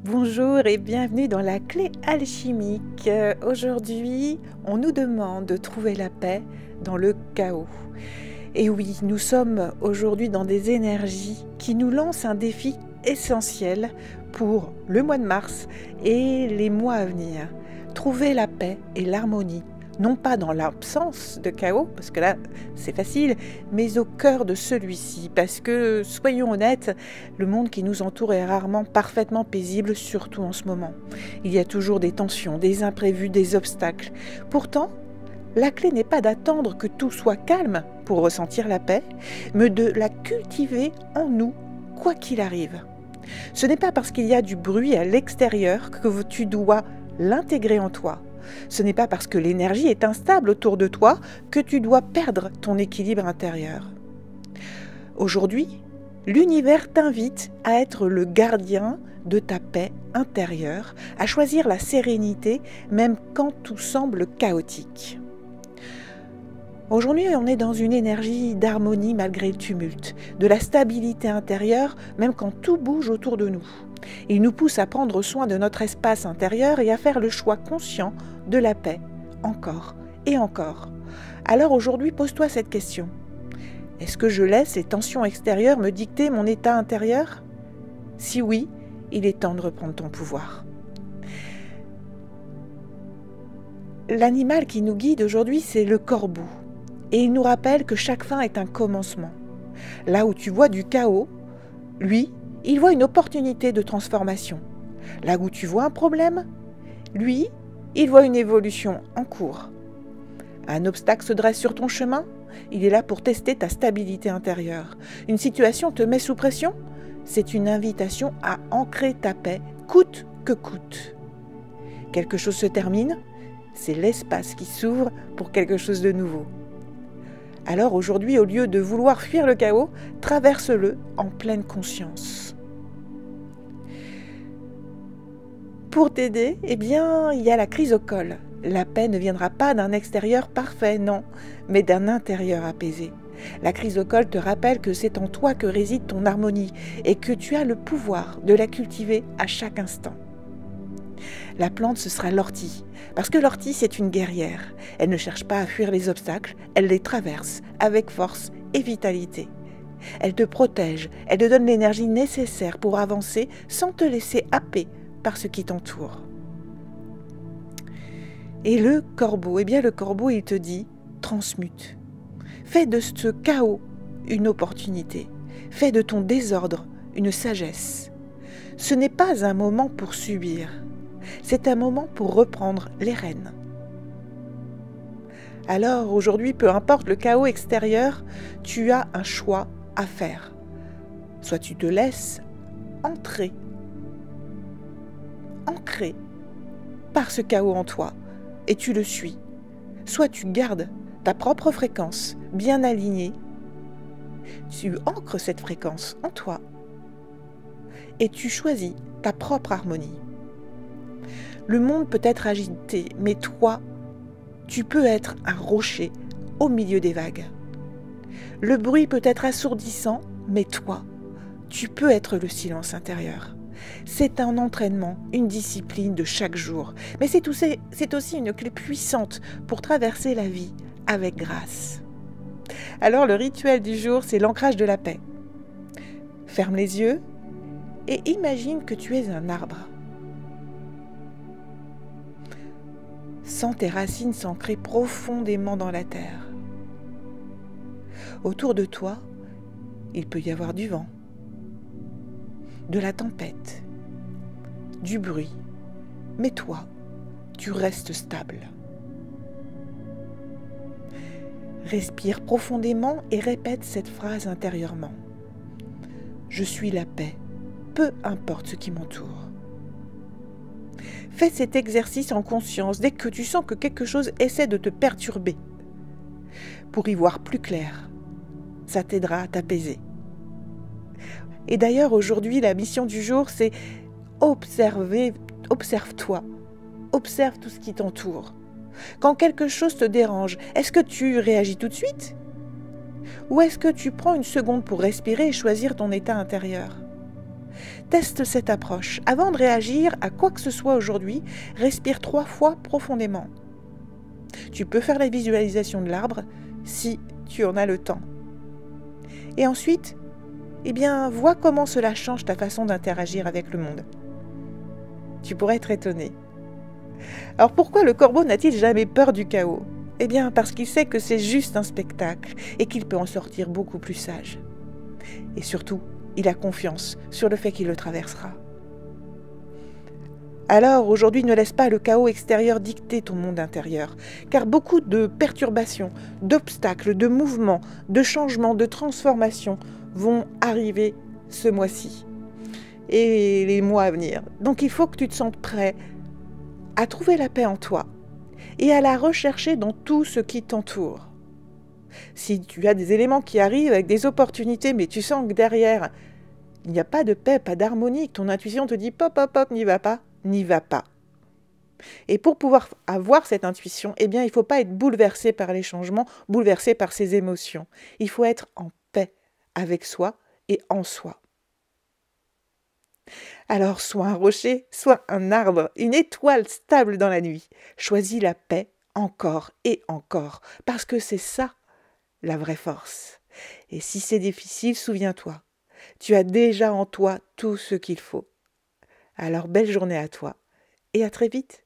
Bonjour et bienvenue dans la clé alchimique. Aujourd'hui, on nous demande de trouver la paix dans le chaos. Et oui, nous sommes aujourd'hui dans des énergies qui nous lancent un défi essentiel pour le mois de mars et les mois à venir. Trouver la paix et l'harmonie, non pas dans l'absence de chaos, parce que là c'est facile, mais au cœur de celui-ci, parce que, soyons honnêtes, le monde qui nous entoure est rarement parfaitement paisible, surtout en ce moment. Il y a toujours des tensions, des imprévus, des obstacles. Pourtant, la clé n'est pas d'attendre que tout soit calme pour ressentir la paix, mais de la cultiver en nous, quoi qu'il arrive. Ce n'est pas parce qu'il y a du bruit à l'extérieur que tu dois l'intégrer en toi. Ce n'est pas parce que l'énergie est instable autour de toi que tu dois perdre ton équilibre intérieur. Aujourd'hui, l'univers t'invite à être le gardien de ta paix intérieure, à choisir la sérénité même quand tout semble chaotique. Aujourd'hui, on est dans une énergie d'harmonie malgré le tumulte, de la stabilité intérieure même quand tout bouge autour de nous. Il nous pousse à prendre soin de notre espace intérieur et à faire le choix conscient de la paix, encore et encore. Alors aujourd'hui, pose-toi cette question. Est-ce que je laisse les tensions extérieures me dicter mon état intérieur? Si oui, il est temps de reprendre ton pouvoir. L'animal qui nous guide aujourd'hui, c'est le corbeau. Et il nous rappelle que chaque fin est un commencement. Là où tu vois du chaos, lui, il voit une opportunité de transformation. Là où tu vois un problème, lui, il voit une évolution en cours. Un obstacle se dresse sur ton chemin, il est là pour tester ta stabilité intérieure. Une situation te met sous pression, c'est une invitation à ancrer ta paix, coûte que coûte. Quelque chose se termine, c'est l'espace qui s'ouvre pour quelque chose de nouveau. Alors aujourd'hui, au lieu de vouloir fuir le chaos, traverse-le en pleine conscience. Pour t'aider, il y a la chrysocole. La paix ne viendra pas d'un extérieur parfait, non, mais d'un intérieur apaisé. La chrysocole te rappelle que c'est en toi que réside ton harmonie et que tu as le pouvoir de la cultiver à chaque instant. La plante, ce sera l'ortie, parce que l'ortie, c'est une guerrière. Elle ne cherche pas à fuir les obstacles, elle les traverse avec force et vitalité. Elle te protège, elle te donne l'énergie nécessaire pour avancer sans te laisser happer par ce qui t'entoure. Et le corbeau, le corbeau, il te dit, transmute. Fais de ce chaos une opportunité. Fais de ton désordre une sagesse. Ce n'est pas un moment pour subir. C'est un moment pour reprendre les rênes. Alors aujourd'hui, peu importe le chaos extérieur, tu as un choix à faire. Soit tu te laisses entrer, ancré par ce chaos en toi, et tu le suis. Soit tu gardes ta propre fréquence bien alignée, tu ancres cette fréquence en toi, et tu choisis ta propre harmonie. Le monde peut être agité, mais toi, tu peux être un rocher au milieu des vagues. Le bruit peut être assourdissant, mais toi, tu peux être le silence intérieur. C'est un entraînement, une discipline de chaque jour, mais c'est aussi une clé puissante pour traverser la vie avec grâce. Alors le rituel du jour, c'est l'ancrage de la paix. Ferme les yeux et imagine que tu es un arbre. Sens tes racines s'ancrer profondément dans la terre. Autour de toi, il peut y avoir du vent, de la tempête, du bruit, mais toi, tu restes stable. Respire profondément et répète cette phrase intérieurement. Je suis la paix, peu importe ce qui m'entoure. Fais cet exercice en conscience dès que tu sens que quelque chose essaie de te perturber. Pour y voir plus clair, ça t'aidera à t'apaiser. Et d'ailleurs, aujourd'hui, la mission du jour, c'est observe-toi, observe tout ce qui t'entoure. Quand quelque chose te dérange, est-ce que tu réagis tout de suite? Ou est-ce que tu prends une seconde pour respirer et choisir ton état intérieur? Teste cette approche. Avant de réagir à quoi que ce soit aujourd'hui, respire 3 fois profondément. Tu peux faire la visualisation de l'arbre si tu en as le temps. Et ensuite, vois comment cela change ta façon d'interagir avec le monde. Tu pourrais être étonné. Alors pourquoi le corbeau n'a-t-il jamais peur du chaos ? Parce qu'il sait que c'est juste un spectacle et qu'il peut en sortir beaucoup plus sage. Et surtout, il a confiance sur le fait qu'il le traversera. Alors aujourd'hui, ne laisse pas le chaos extérieur dicter ton monde intérieur, car beaucoup de perturbations, d'obstacles, de mouvements, de changements, de transformations vont arriver ce mois-ci et les mois à venir. Donc il faut que tu te sentes prêt à trouver la paix en toi et à la rechercher dans tout ce qui t'entoure. Si tu as des éléments qui arrivent avec des opportunités, mais tu sens que derrière, il n'y a pas de paix, pas d'harmonie, que ton intuition te dit « pop, pop, pop, n'y va pas », n'y va pas. Et pour pouvoir avoir cette intuition, il ne faut pas être bouleversé par les changements, bouleversé par ses émotions. Il faut être en paix avec soi et en soi. Alors, sois un rocher, sois un arbre, une étoile stable dans la nuit. Choisis la paix encore et encore, parce que c'est ça, la vraie force. Et si c'est difficile, souviens-toi, tu as déjà en toi tout ce qu'il faut. Alors, belle journée à toi et à très vite.